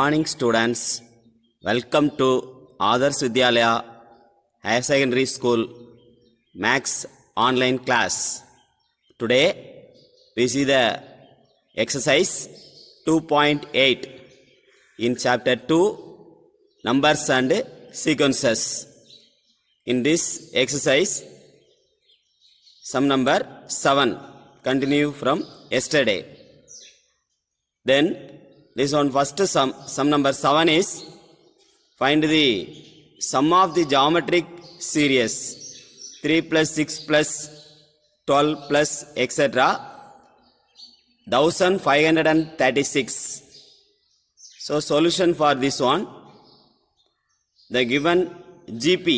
morning, students. Welcome to Adarsh Vidyalaya Higher Secondary School Maths online class. Today we see the exercise 2.8 in chapter 2, numbers and sequences. In this exercise, sum number 7 continue from yesterday. Then this one first sum number 7 is find the sum of the geometric series 3 plus 6 plus 12 plus etc. 1536. So solution for this one, the given GP.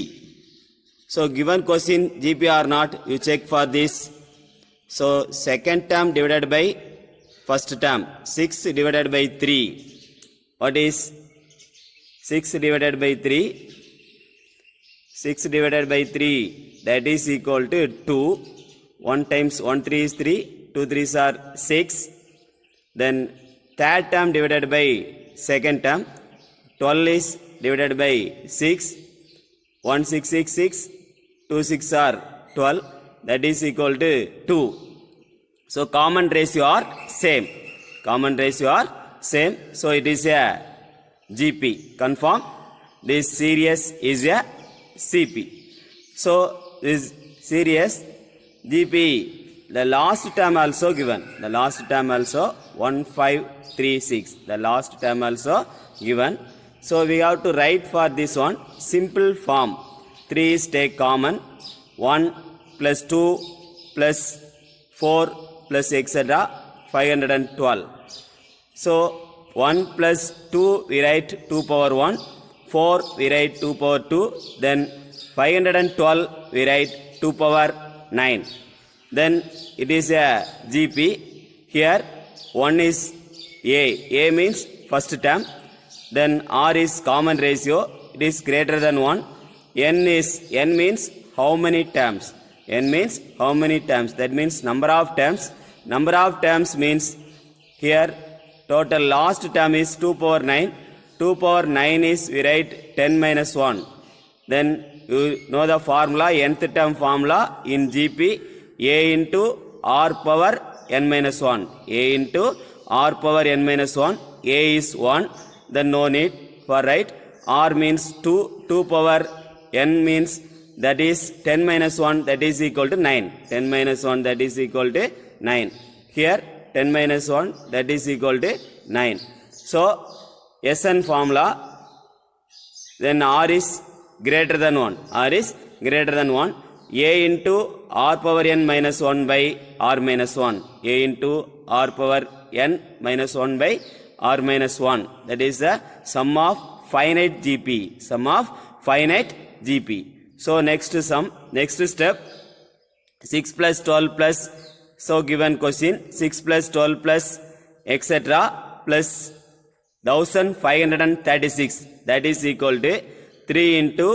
So given question GP or not, you check for this. So second term divided by first term, 6 divided by 3. What is 6 divided by 3? 6 divided by 3, that is equal to 2. 1 times 1 3 is 3, 2 3s are 6. Then third term divided by second term, 12 is divided by 6. 1 6 6 6, 2 6 are 12, that is equal to 2. So common ratio are same. Common ratio are same. So it is a GP. Confirm. This series is a CP. So this series GP, the last term also given. The last term also 1536. The last term also given. So we have to write for this one simple form. 3 is take common. 1 plus 2 plus 4 plus etc. 512. So 1 plus 2 we write 2 power 1, 4 we write 2 power 2, then 512 we write 2 power 9. Then it is a GP. Here 1 is A. A means first term. Then R is common ratio. It is greater than 1. N means how many terms. N means how many terms. That means number of terms. Number of terms means here total last term is 2 power 9. 2 power 9 is we write 10 minus 1. Then you know the formula, nth term formula in GP, A into R power n minus 1. A into R power n minus 1. A is 1. Then no need for write. R means 2. 2 power n means that is 10 minus 1, that is equal to 9. 10 minus 1, that is equal to 9. Here 10 minus 1, that is equal to 9. So Sn formula, then R is greater than 1. R is greater than 1. A into R power n minus 1 by R minus 1. A into R power n minus 1 by R minus 1. That is the sum of finite GP. Sum of finite GP. So next sum, next step, 6 plus 12 plus, so given question, 6 plus 12 plus etc. plus 1536, that is equal to 3 into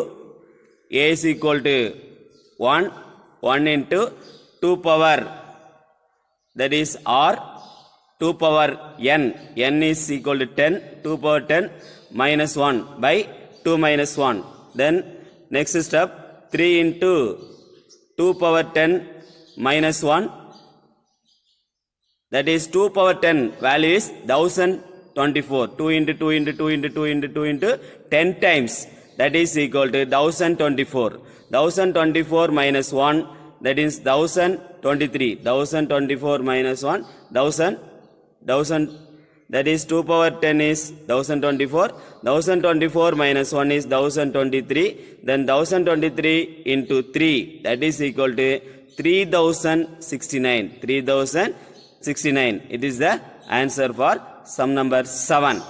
A is equal to 1, 1 into 2 power, that is R, 2 power n, n is equal to 10, 2 power 10 minus 1 by 2 minus 1. Then next step, 3 into 2 power 10 minus 1, that is 2 power 10 value is 1024. 2 into 2 into 2 into 2 into 2 into 10 times, that is equal to 1024. 1024 minus 1, that is 1023. 1024 minus 1, 1000, that is 2 power 10 is 1024. 1024 minus 1 is 1023. Then 1023 into 3, that is equal to 3069. 3069. It is the answer for sum number 7.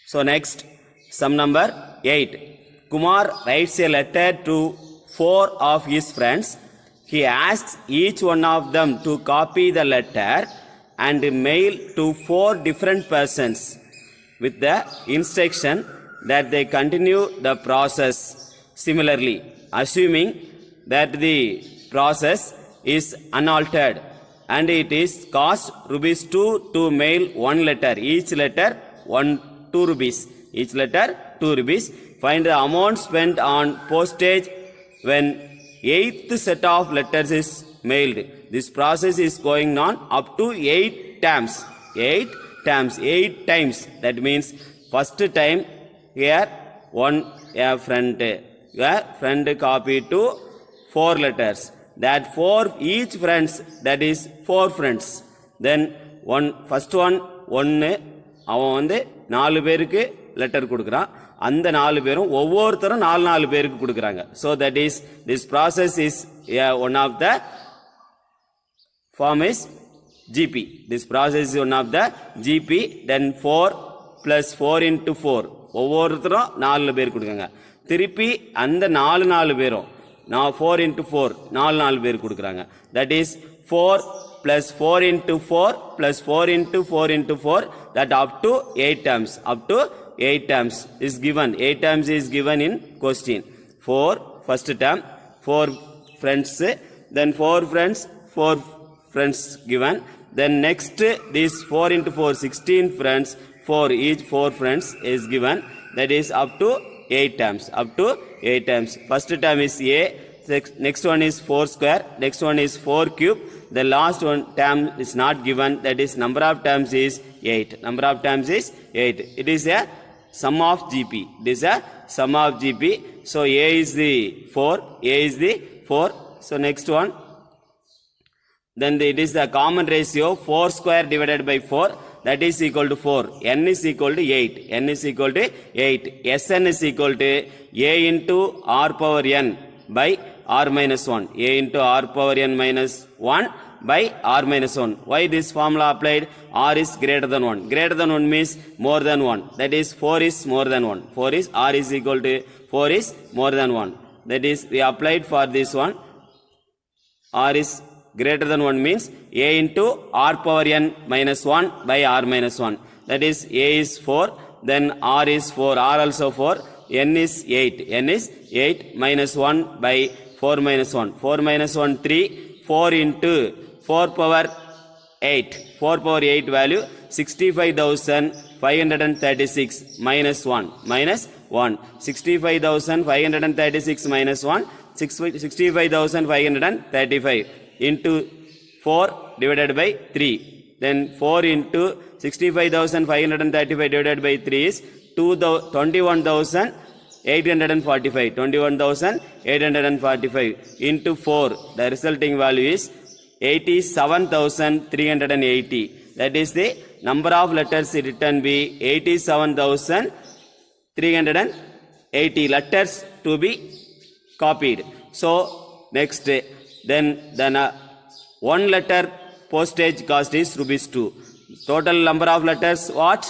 So next, sum number 8. Kumar writes a letter to 4 of his friends. He asks each one of them to copy the letter and mail to 4 different persons with the instruction that they continue the process similarly, assuming that the process is unaltered. and it is cost rupees 2 to mail one letter. Each letter 2 rupees. Each letter 2 rupees. Find the amount spent on postage when 8th set of letters is mailed. This process is going on up to 8 times. 8 times. 8 times. That means first time here one friend copy to 4 letters. That 4 each friends, that is 4 friends. Then first one அவன் வந்து 4 பேருக்கு letter கொடுக்குறான். அந்த 4 பேரும் ஒவ்வொருத்தரும் 4 பேருக்கு கொடுக்குறாங்க. So that is this process is one of the form is GP. This process is one of the GP. Then 4 plus 4 into 4 ஒவ்வொருத்தரும் 4 பேர் கொடுக்குறாங்க. திருப்பி அந்த 4 பேரும் 4 into 4 4 பேர் கொடுக்குறாங்க. That is 4 plus 4 into 4 plus 4 into 4 into 4, that up to 8 times. Up to 8 times is given. 8 times is given in question. 4 first term, 4 friends, then 4 friends given. Then next this 4 into 4 16 friends, 4 each 4 friends is given. That is up to 8 times. Up to 8 times. First term is A. Next one is 4 square. Next one is 4 cube. The last one term is not given. That is number of terms is 8. Number of terms is 8. It is a sum of GP. It is a sum of GP. So A is the 4. A is the 4. So next one. Then it is the common ratio 4 square divided by 4. That is equal to 4. N is equal to 8. N is equal to 8. Sn is equal to A into R power N by R minus 1. A into R power N minus 1 by R minus 1. Why this formula applied? R is greater than 1. Greater than 1 means more than 1. That is 4 is more than 1. 4 is R is equal to 4 is more than 1. That is we applied for this one. R is greater than 1 means A into R power N minus 1 by R minus 1. That is A is 4. Then R is 4. R also 4. N is 8. N is 8 minus 1 by 4 minus 1. 4 minus 1 3. 4 into 4 power 8. 4 power 8 value 65,536 minus 1. Minus 1. 65,536 minus 1. 65,535 into 4 divided by 3. Then 4 into 65,535 divided by 3 is 21,845. 21,845 into 4. The resulting value is 87,380. That is the number of letters written be 87,380 letters to be copied. So next then one letter postage cost is rupees 2. Total number of letters what?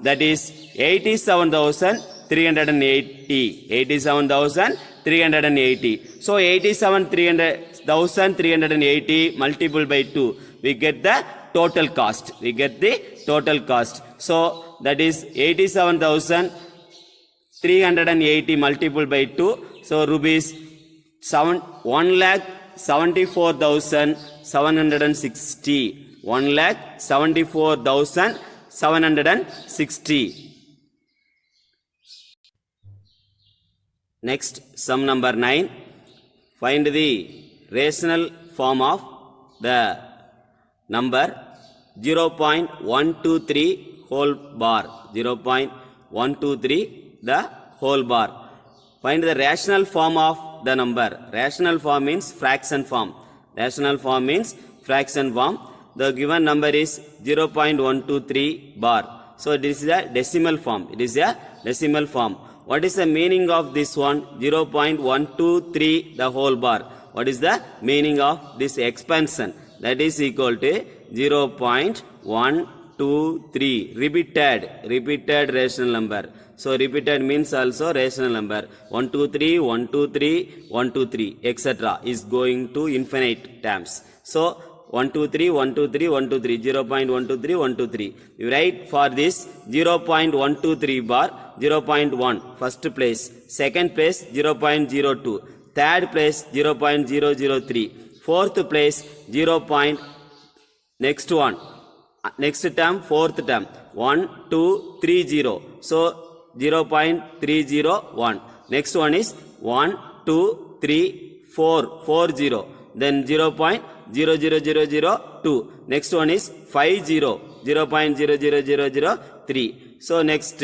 That is 87,380. 87,380. So 87,380 multiplied by 2. We get the total cost. We get the total cost. So that is 87,380 multiplied by 2. So rupees 1,74,760. 1,74,760. Next, sum number 9. Find the rational form of the number 0.123 whole bar. 0.123 the whole bar. Find the rational form of the number. Rational form means fraction form. Rational form means fraction form. The given number is 0.123 bar. So it is a decimal form. It is a decimal form. What is the meaning of this one? 0.123 the whole bar. What is the meaning of this expansion? That is equal to 0.123 repeated rational number. So repeated means also rational number. 123, 123, 123, etc. is going to infinite terms. So 123, 123, 123, 0.123, 123. You write for this 0.123 bar 0.1 first place, second place 0.02, third place 0.003, fourth place Next one, next term, fourth term, 1, 2, 3, 0. So 0.301. Next one is 1, 2, 3, 4, 4, 0. Then 0.00002. Next one is 5, 0, 0.00003. So next,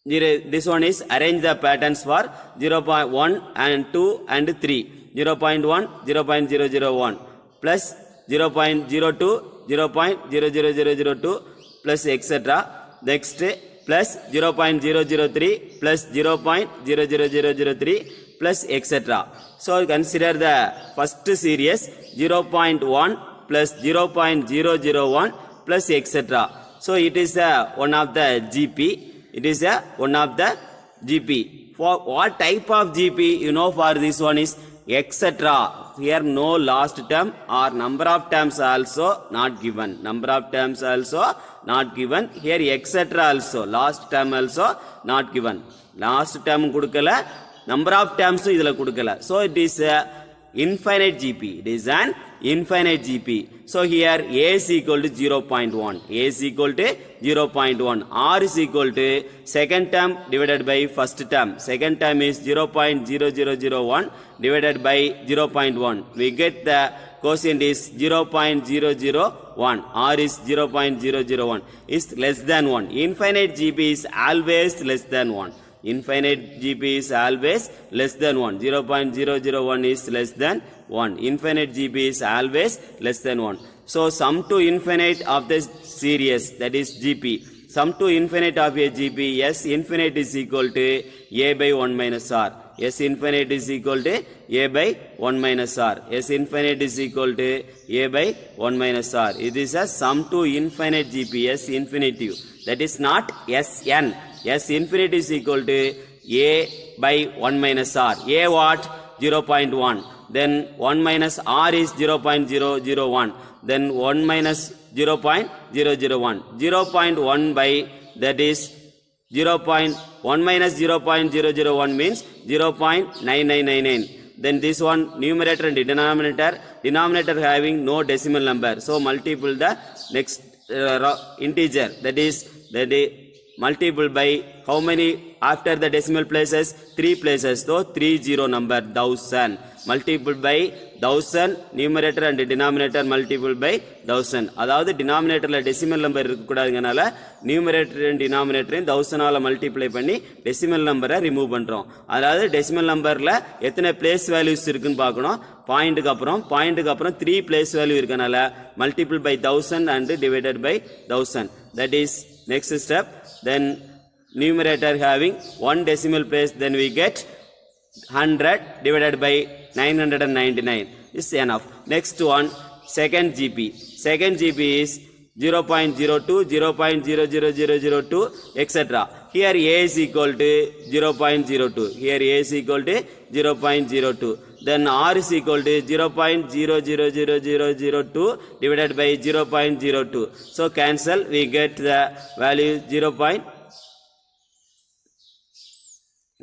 this one is arrange the patterns for 0.1 and 2 and 3. 0.1, 0.0001 plus 0.02, 0.00002 plus etc. Next plus 0.003 plus 0.00003 plus etc. So consider the first series 0.1 plus 0.001 plus etc. So it is one of the GP. It is one of the GP. For what type of GP? You know, for this one is etc. Here no last term or number of terms also not given. Number of terms also not given. Here etc. also last term also not given. Last term kudukala, number of terms idhula kudukala. So it is infinite GP. It is an infinite GP. So here A is equal to 0.1. A is equal to 0.1. R is equal to second term divided by first term. Second term is 0.0001 divided by 0.1. We get the quotient is 0.001. R is 0.001 is less than 1. Infinite GP is always less than 1. Infinite GP is always less than 1. 0.001 is less than 1. Infinite GP is always less than 1. So sum to infinite of the series, that is GP. Sum to infinite of a GP, S infinite is equal to A by 1 minus R. S infinite is equal to A by 1 minus R. S infinite is equal to A by 1 minus R. It is a sum to infinite GP, S infinitive. That is not Sn. S infinite is equal to A by 1 minus R. A what? 0.1. Then 1 minus R is 0.001. Then 1 minus 0.001. 0.1 by, that is 0.1 minus 0.001 means 0.9999. Then this one numerator and denominator having no decimal number. So multiple the next integer, that is multiple by how many after the decimal places? 3 places. So 30 number 1000. Multiple by 1000, numerator and denominator multiple by 1000. அதாவது denominatorல decimal number இருக்கக்கூடாதுங்கனால numerator and denominator 1000 ஆல multiply பண்ணி decimal number-ஐ remove பண்றோம். அதாவது decimal number-ல எத்தனை place values இருக்குன்னு பார்க்கணும். பாயிண்ட்க்கு அப்புறம் 3 place value இருக்கனால multiple by 1000 and divided by 1000. That is next step. Then numerator having 1 decimal place, then we get 100 divided by 999 is enough. Next one, second GP. Second GP is 0.02, 0.00002, etc. Here A is equal to 0.02. Here A is equal to 0.02. Then R is equal to 0.00002 divided by 0.02. So cancel, we get the value 0.001.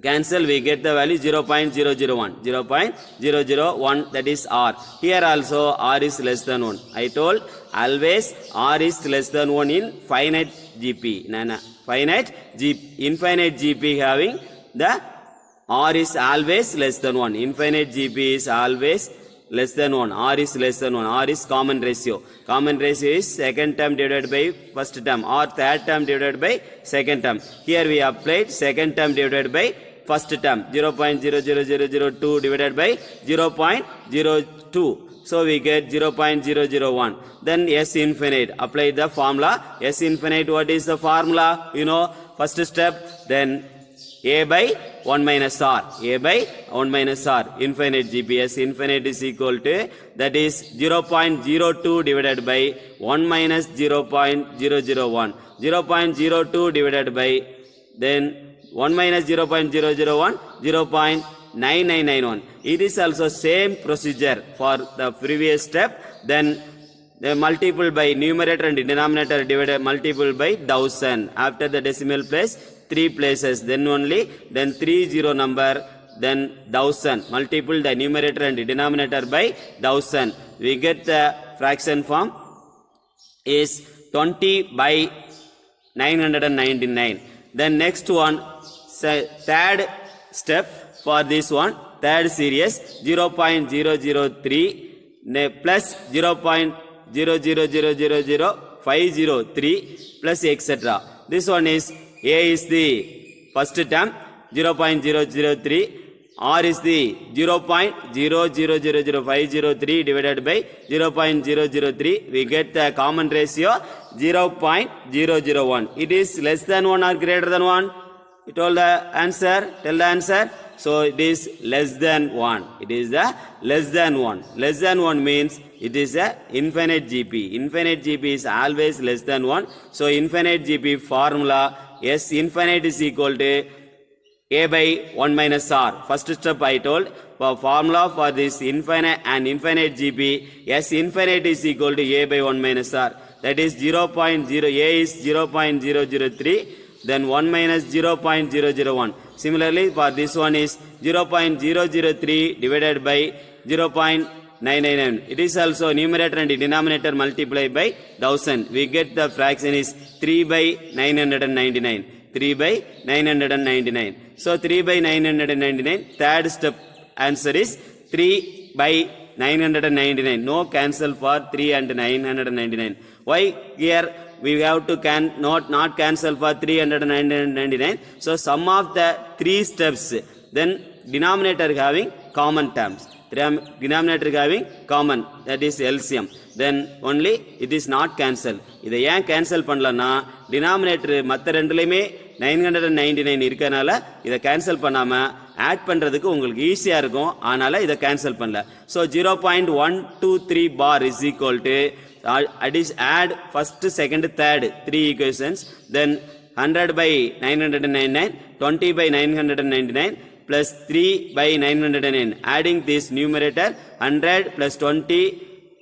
Cancel, we get the value 0.001. 0.001, that is R. Here also R is less than 1. I told always R is less than 1 in finite GP. Finite GP. Infinite GP having the R is always less than 1. Infinite GP is always less than 1. R is less than 1. R is common ratio. Common ratio is second term divided by first term or third term divided by second term. Here we applied second term divided by first term. 0.00002 divided by 0.02. So we get 0.001. Then S infinite. Apply the formula. S infinite, what is the formula? You know, first step. Then A by 1 minus R. A by 1 minus R. Infinite GPS. Infinite is equal to, that is 0.02 divided by 1 minus 0.001. 0.02 divided by, then 1 minus 0.001, 0.9991. It is also same procedure for the previous step. Then the multiple by numerator and denominator divided multiple by 1000. After the decimal place, 3 places, then only, then 30 number, then 1000. Multiple the numerator and denominator by 1000. We get the fraction form is 20 by 999. Then next one, third step for this one, third series 0.003 plus 0.0000503 plus etc. This one is A is the first term 0.003, R is the 0.000503 divided by 0.003. We get the common ratio 0.001. It is less than 1 or greater than 1? You told the answer. Tell the answer. So it is less than 1. It is the less than 1. Less than 1 means it is a infinite GP. Infinite GP is always less than 1. So infinite GP formula, S infinite is equal to A by 1 minus R. First step I told, for formula for this infinite and infinite GP, S infinite is equal to A by 1 minus R. That is 0.0, A is 0.003, then 1 minus 0.001. Similarly, for this one is 0.003 divided by 0.999. It is also numerator and denominator multiplied by 1000. We get the fraction is 3 by 999. 3 by 999. So 3 by 999, third step answer is 3 by 999. No cancel for 3 and 999. Why here we have to not cancel for 3 and 999? So sum of the three steps, then denominator having common terms. Denominator having common, that is LCM. Then only it is not cancel. இதை ஏன் cancel பண்ணலன்னா denominator மற்ற ரெண்டுலையுமே 999 இருக்கனால இதை cancel பண்ணாமல் add பண்ணுறதுக்கு உங்களுக்கு ஈஸியாக இருக்கும். அதனால் இதை கேன்சல் பண்ணல. So 0.123 bar is equal to add first, second, third, three equations. Then 100 by 999, 20 by 999 plus 3 by 909. Adding this numerator 100 plus 20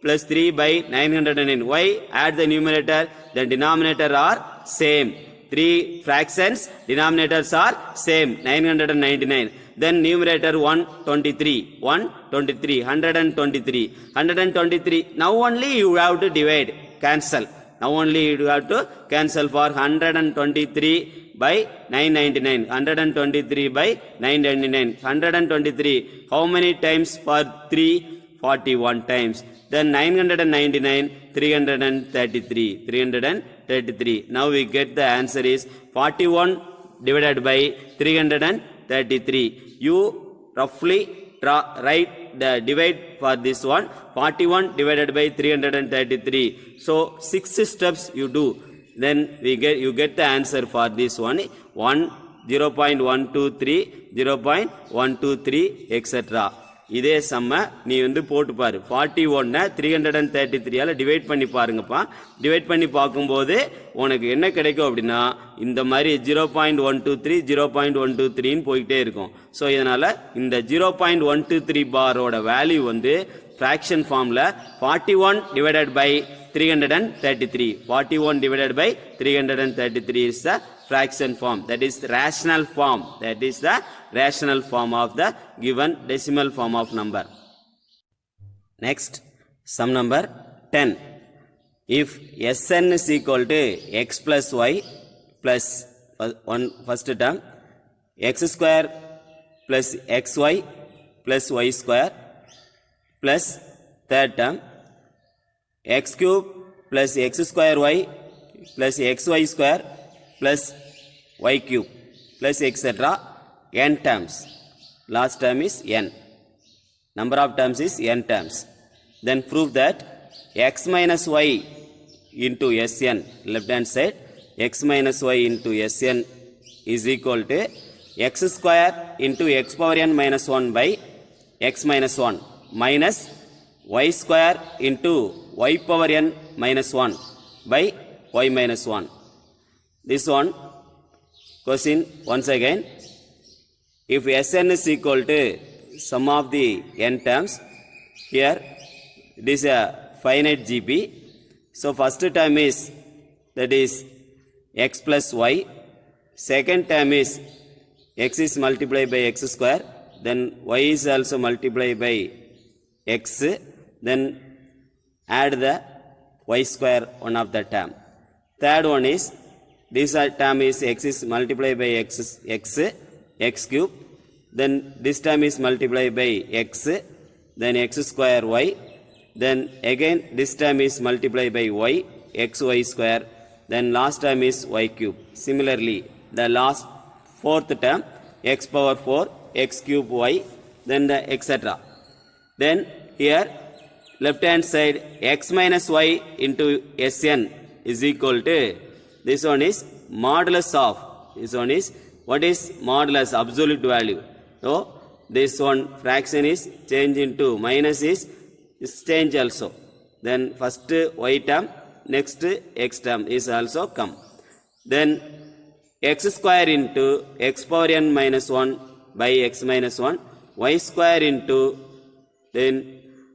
plus 3 by 909. Why add the numerator? The denominator are same. Three fractions, denominators are same, 999. Then numerator 123, 123, 123, 123. Now only you have to divide, cancel. Now only you have to cancel for 123 by 999. 123 by 999. 123. How many times for 3? 41 times. Then 999, 333. 333. Now we get the answer is 41 divided by 333. You roughly write the divide for this one. 41 divided by 333. So 6 steps you do. Then you get the answer for this one. 0.123, 0.123, etc. இதே சம்ம நீ போட்டு பாரு. 41 333ஆல் divide பண்ணி பாருங்கப்பா. Divide பண்ணி பார்க்கும்போது உனக்கு என்ன கிடைக்கும் அப்படின்னா இந்த மாதிரி 0.123, 0.123ன்னு போயிட்டே இருக்கும். ஸோ இதனால் இந்த 0.123 பாரோட வேல்யூ ஃப்ராக்ஷன் ஃபார்மில் 41 divided by 333. 41 divided by 333 is the fraction form. That is rational form. That is the rational form of the given decimal form of number. Next, sum number 10. If Sn is equal to x plus y plus first term, x square plus xy plus y square plus third term, x cube plus x square y plus xy square plus y cube plus etc. n terms. Last term is n. Number of terms is n terms. Then prove that x minus y into Sn, left hand side, x minus y into Sn is equal to x square into x power n minus 1 by x minus 1 minus y square into y power n minus 1 by y minus 1. This one question once again. If Sn is equal to sum of the n terms, here it is a finite GP. So first term is, that is x plus y. Second term is x is multiplied by x square. Then y is also multiplied by x. Then add the y square one of the term. Third one is this term is x is multiplied by x cube, then this term is multiplied by x, then x square y, then again this term is multiplied by y, xy square, then last term is y cube. Similarly, the last fourth term x power 4, x cube y, then the etc. Then here left hand side x minus y into Sn is equal to, this one is modulus of, this one is, what is modulus? Absolute value. So this one fraction is changed into minus is change also. Then first y term, next x term is also come. Then x square into x power n minus 1 by x minus 1, y square into then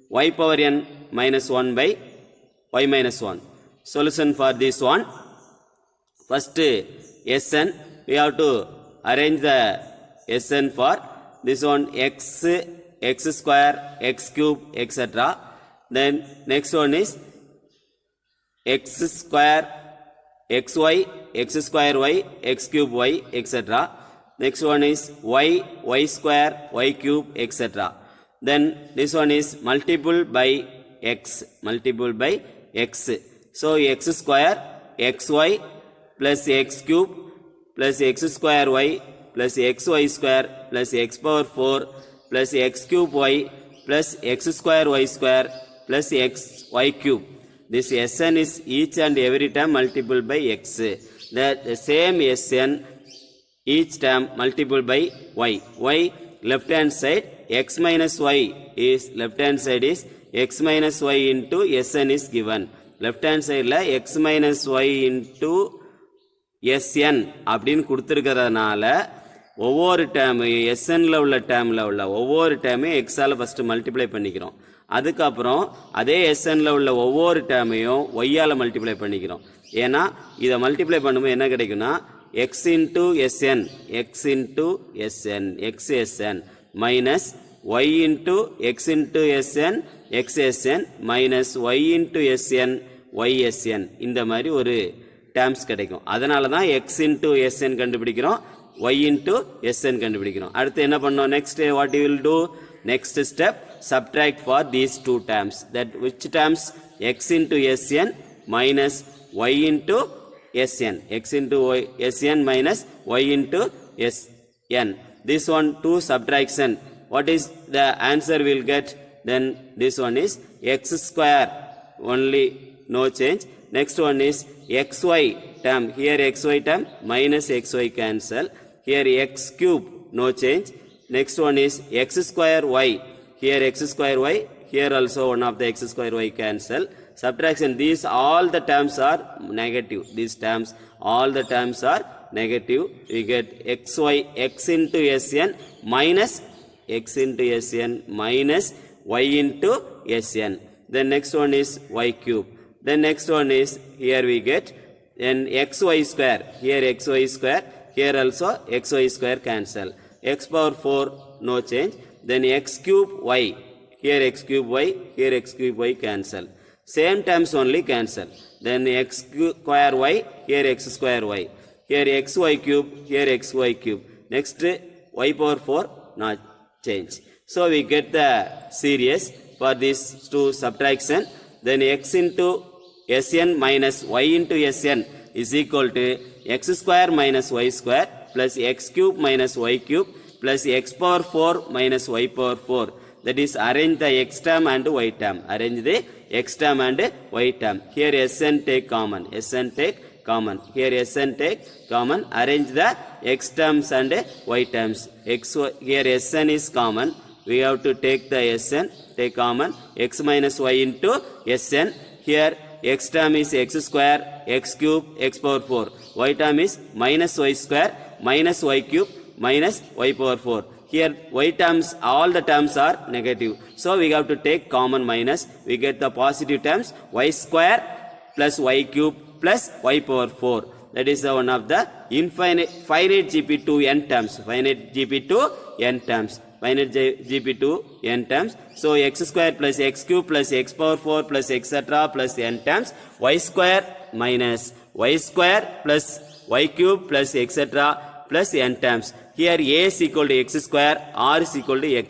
y power n minus 1 by y minus 1. Solution for this one, first Sn, we have to arrange the Sn for this one x, x square, x cube, etc. Then next one is x square, xy, x square y, x cube y, etc. Next one is y, y square, y cube, etc. Then this one is multiple by x, multiple by x. So x square, xy plus x cube plus x square y plus xy square plus x power 4 plus x cube y plus x square y square plus xy cube. This Sn is each and every term multiple by x. The same Sn each term multiple by y. Y left hand side x minus y is, left hand side is x minus y into Sn is given. Left hand side la x minus y into Sn அப்படின்னு கொடுத்துருக்கிறதுனால ஒவ்வொரு term எஸ்என்ல உள்ள டேர்மில் உள்ள ஒவ்வொரு டேர்மையும் எக்ஸால் first multiply பண்ணிக்கிறோம். அதுக்கப்புறம் அதே எஸ்என்ல உள்ள ஒவ்வொரு டேர்மையும் ஒய்யால் மல்டிப்ளை பண்ணிக்கிறோம். ஏன்னா இதை மல்டிப்ளை பண்ணும்போது என்ன கிடைக்குன்னா X into SN, X into SN, X SN minus Y into X into SN, X SN minus Y into SN, Y SN, இந்த மாதிரி ஒரு டேர்ம்ஸ் கிடைக்கும். அதனால தான் எக்ஸ் இன்ட்டு எஸ்என் கண்டுபிடிக்கிறோம், y into Sn கண்டுபிடிக்கிறோம். அடுத்து என்ன பண்ணோம்? Next what you will do? Next step, subtract for these two terms. That which terms? X into Sn minus y into Sn. X into Sn minus y into Sn. This one two subtraction. What is the answer we'll get? Then this one is x square only, no change. Next one is xy term. Here xy term minus xy cancel. Here x cube, no change. Next one is x square y. Here x square y. Here also one of the x square y cancel. Subtraction. These all the terms are negative. These terms, all the terms are negative. We get xy, x into Sn minus x into Sn minus y into Sn. Then next one is y cube. Then next one is, here we get then xy square. Here xy square. Here also xy square cancel. X power 4, no change. Then x cube y. Here x cube y. Here x cube y cancel. Same terms only cancel. Then x square y. Here x square y. Here xy cube. Here xy cube. Next y power 4, not change. So we get the series for these two subtraction. Then x into Sn minus y into Sn is equal to x square minus y square plus x cube minus y cube plus x power 4 minus y power 4. That is, arrange the x term and y term. Arrange the x term and y term. Here Sn take common. Sn take common. Here Sn take common. Arrange the x terms and y terms. Here Sn is common. We have to take the Sn, take common. X minus y into Sn. Here x term is x square, x cube, x power 4. Y term is minus y square, minus y cube, minus y power 4. Here y terms, all the terms are negative. So we have to take common minus. We get the positive terms y square plus y cube plus y power 4. That is one of the finite GP to n terms. Finite GP to n terms. finite GP to n times. So x square plus x cube plus x power 4 plus etc. plus n times y square minus y square plus y cube plus etc. plus n times. Here a is equal to x square, r is equal to x.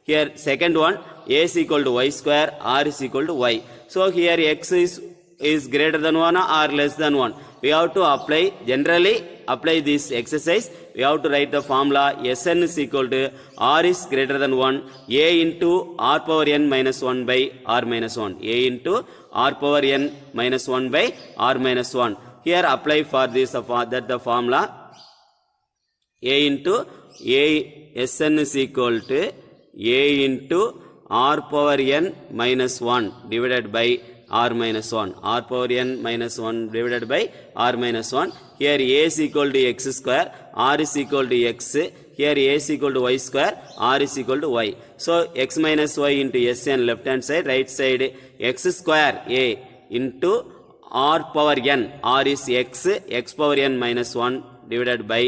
Here second one, a is equal to y square, r is equal to y. So here x is greater than 1 or less than 1. We have to generally apply this exercise. We have to write the formula Sn is equal to r is greater than 1, a into r power n minus 1 by r minus 1. A into r power n minus 1 by r minus 1. Here apply for this, that the formula a into Sn is equal to a into r power n minus 1 divided by r minus 1. R power n minus 1 divided by r minus 1. Here a is equal to x square, r is equal to x. Here a is equal to y square, r is equal to y. So x minus y into Sn left hand side, right side x square a into r power n, r is x, x power n minus 1 divided by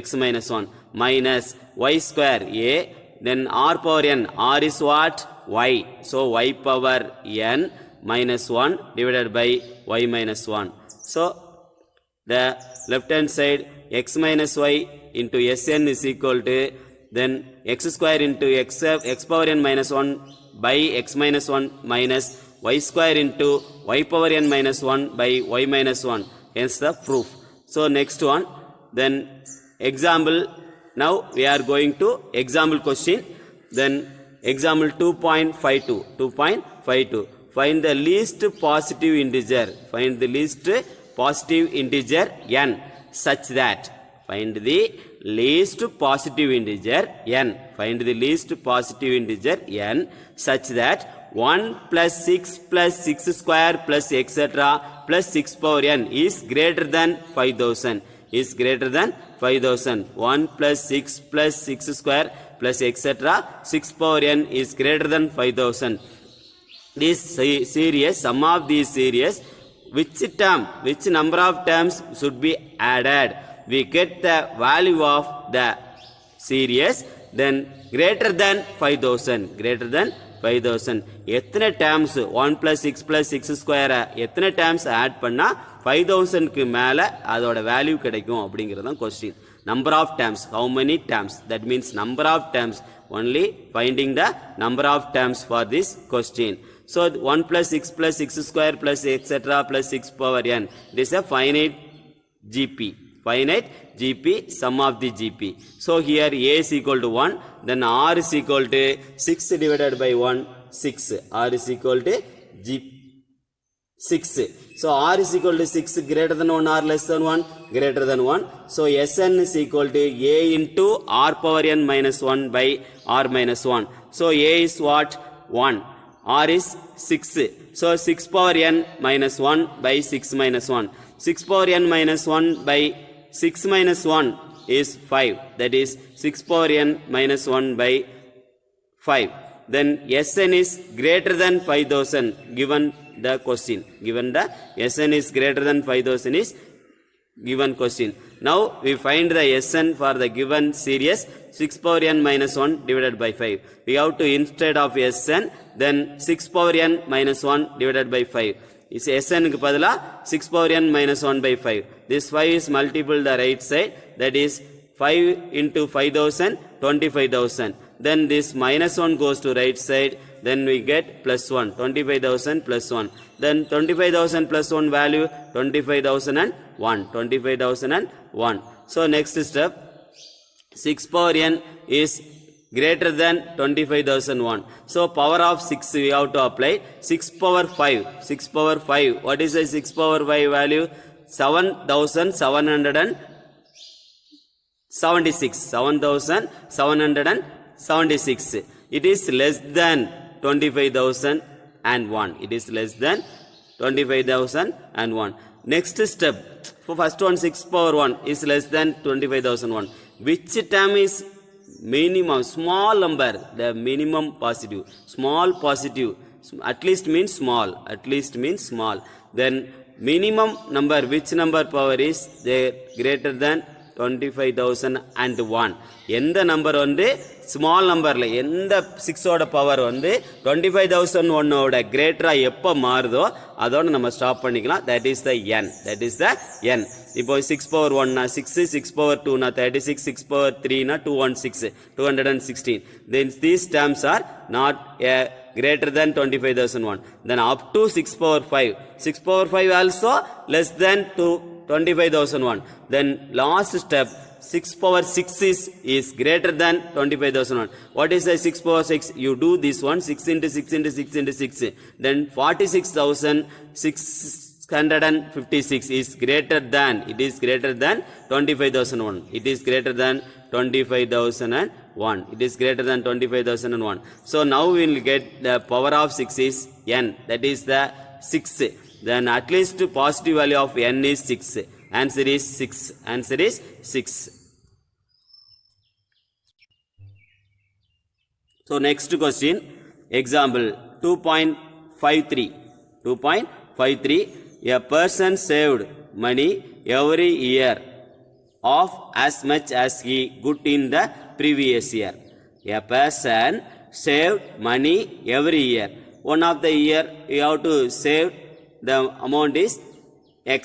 x minus 1 minus y square a, then r power n, r is what? Y. So y power n minus 1 divided by y minus 1. So the left hand side x minus y into Sn is equal to then x square into x power n minus 1 by x minus 1 minus y square into y power n minus 1 by y minus 1. Hence the proof. So next one, then example. Now we are going to example question. Then example 2.52. Find the least positive integer. Find the least positive integer n such that. Find the least positive integer n. Find the least positive integer n such that 1 plus 6 plus 6 square plus etc. plus 6 power n is greater than 5000. Is greater than 5000. 1 plus 6 plus 6 square plus etc. 6 power n is greater than 5000. This series, sum of these series, which number of terms should be added? We get the value of the series, then greater than 5000. Greater than 5000. எத்தனை terms 1 plus 6 plus 6 square எத்தனை terms add பண்ணா 5000 க்கு மேல அதோட value கிடைக்கும் அப்படிங்கிறது தான் question. Number of terms, how many terms? That means number of terms. Only finding the number of terms for this question. So 1 plus 6 plus 6 square plus etc. plus 6 power n. This is a finite GP. Finite GP, sum of the GP. So here a is equal to 1. Then r is equal to 6 divided by 1, 6. R is equal to 6. So r is equal to 6 greater than 1 or less than 1? Greater than 1. So Sn is equal to a into r power n minus 1 by r minus 1. So a is what? 1. R is 6. So 6 power n minus 1 by 6 minus 1. 6 power n minus 1 by 6 minus 1 is 5. That is 6 power n minus 1 by 5. Then Sn is greater than 5000 given the question. Given the Sn is greater than 5000 is given question. Now we find the Sn for the given series 6 power n minus 1 divided by 5. We have to instead of Sn then 6 power n minus 1 divided by 5. Is Sn க்கு பதிலா 6 power n minus 1 by 5. This 5 is multiple the right side, that is 5 into 5000, 25,000. Then this minus 1 goes to right side, then we get plus 1, 25,000 plus 1. Then 25,000 plus 1 value 25,001. 25,001. So next step, 6 power n is greater than 25,001. So power of 6 we have to apply. 6 power 5. 6 power 5. What is the 6 power 5 value? 7,776. 7,776. It is less than 25,001. It is less than 25,001. Next step. For first one 6 power 1 is less than 25,001. Which term is minimum? Small number. The minimum positive. Small positive. At least means small. At least means small. Then minimum number. Which number power is there greater than 25,001. எந்த number வந்து small நம்பரில் எந்த 6ஓட power வந்து 25,001ஓட கிரேட்டராக எப்போ மாறுதோ அதோட நம்ம stop பண்ணிக்கலாம். That is the end. That is the end. இப்போ 6 power 1 6, 6 power 2 36, 6 power 3 216, 216. Then these terms are not greater than 25,001. Then up to 6 power 5. 6 power 5 also less than 25,001. Then last step 6 power 6 is greater than 25,001. What is the 6 power 6? You do this one 6 into 6 into 6 into 6. Then 46,656 is greater than, it is greater than 25,001. It is greater than 25,001. It is greater than 25,001. So now we will get the power of 6 is n. That is the 6. Then at least positive value of n is 6. Answer is 6. Answer is 6. So next question, example 2.53. 2.53. A person saved money every year of as much as he got in the previous year. A person saved money every year. One of the year you have to save the amount is x.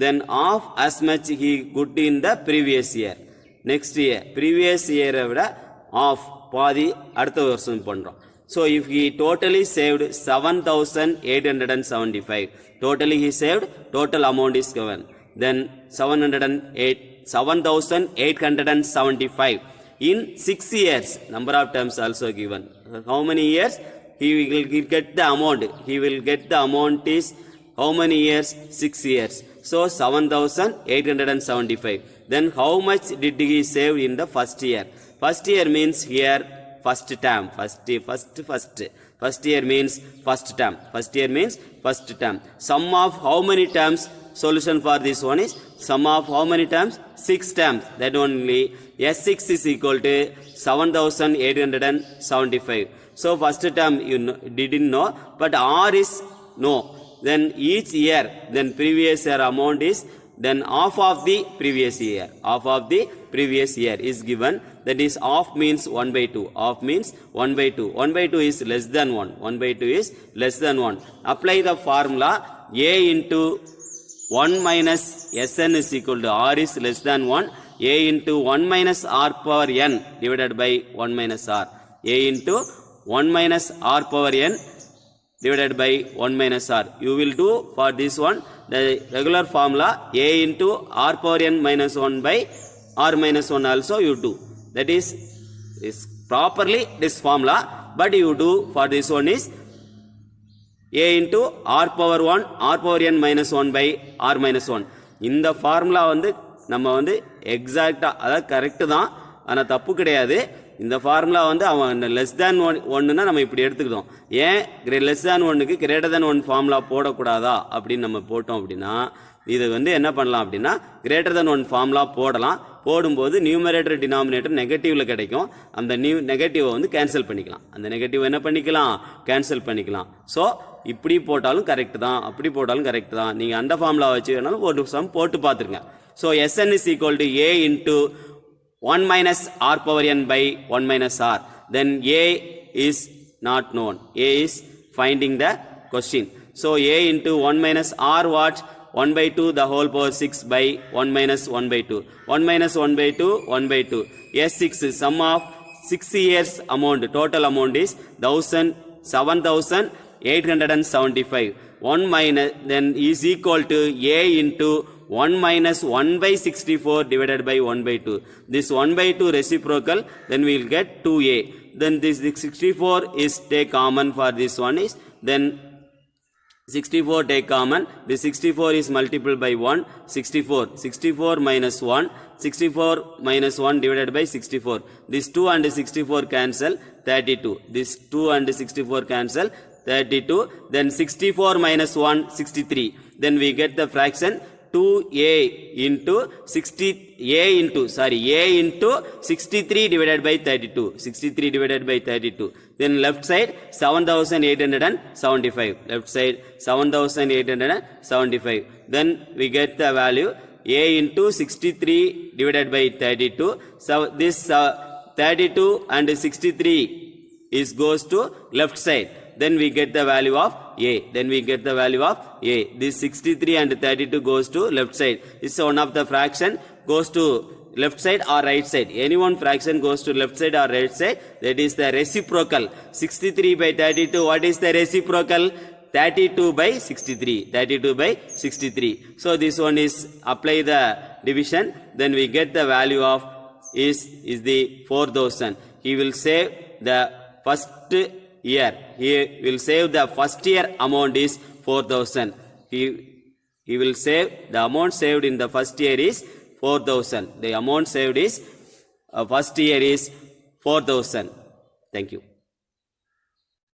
Then of as much he got in the previous year. Next year, previous year விட of பாதி அடுத்த வருஷம் பண்றோம். So if he totally saved 7,875, totally he saved, total amount is given. Then 7,875 in 6 years, number of times also given. How many years? He will get the amount. He will get the amount is how many years? 6 years. So 7,875. Then how much did he save in the first year? First year means here first term. First year means first term. First year means first term. Sum of how many terms? Solution for this one is sum of how many terms? 6 terms. That only S6 is equal to 7,875. So first term you didn't know, but R is no. Then each year, then previous year amount is then half of the previous year. Half of the previous year is given. That is half means 1 by 2. Half means 1 by 2. 1 by 2 is less than 1. 1 by 2 is less than 1. Apply the formula A into 1 minus Sn is equal to R is less than 1. A into 1 minus R power n divided by 1 minus R. A into 1 minus R power n divided by 1 minus R. You will do for this one the regular formula A into R power n minus 1 by R minus 1 also you do. That is properly this formula, but you do for this one is A into R power 1 R power n minus 1 by R minus 1. இந்த formula வந்து நம்ம வந்து எக்ஸாக்டாக அதாவது correct தான், ஆனால் தப்பு கிடையாது. இந்த ஃபார்முலா வந்து அவன் லெஸ் தேன் ஒன்றுனா நம்ம இப்படி எடுத்துக்கிட்டோம். ஏன் லெஸ் தேன் ஒன்றுக்கு கிரேட்டர் தேன் ஒன் ஃபார்முலா போடக்கூடாதா அப்படின்னு நம்ம போட்டோம் அப்படின்னா இது வந்து என்ன பண்ணலாம் அப்படின்னா கிரேட்டர் தேன் ஒன் ஃபார்முலா போடலாம். போடும்போது நியூமரேட்டர் டினாமினேட்டர் நெகட்டிவில் கிடைக்கும். அந்த நெகட்டிவை வந்து கேன்சல் பண்ணிக்கலாம். அந்த நெகட்டிவ் என்ன பண்ணிக்கலாம்? கேன்சல் பண்ணிக்கலாம். ஸோ இப்படி போட்டாலும் கரெக்ட் தான், அப்படி போட்டாலும் கரெக்ட் தான். நீங்கள் அந்த ஃபார்முலா வச்சு வேணாலும் ஒரு சம் போட்டு பார்த்துருங்க. So Sn is equal to A into 1 minus R power n by 1 minus R. Then A is not known. A is finding the question. So A into 1 minus R what? 1 by 2 the whole power 6 by 1 minus 1 by 2. 1 minus 1 by 2, 1 by 2. S6 sum of 6 years amount, total amount is 7,875. 1 minus then is equal to A into 1 minus 1 by 64 divided by 1 by 2. This 1 by 2 reciprocal, then we will get 2A. Then this 64 is take common for this one is, then 64 take common. This 64 is multiplied by 1. 64 minus 1. 64 minus 1 divided by 64. This 2 and 64 cancel. 32. This 2 and 64 cancel. 32. Then 64 minus 1, 63. Then we get the fraction 2a into 63 divided by 32. 63 divided by 32. Then left side 7,875. Left side 7,875. Then we get the value a into 63 divided by 32. So this 32 and 63 is goes to left side. Then we get the value of a. Then we get the value of a. This 63 and 32 goes to left side. It's one of the fraction goes to left side or right side. Any one fraction goes to left side or right side. That is the reciprocal. 63 by 32. What is the reciprocal? 32 by 63. 32 by 63. So this one is apply the division. Then we get the value of is the 4000. He will save the first year. He will save the first year amount is 4000. He will save the amount saved in the first year is 4000. The amount saved is first year is 4000. Thank you.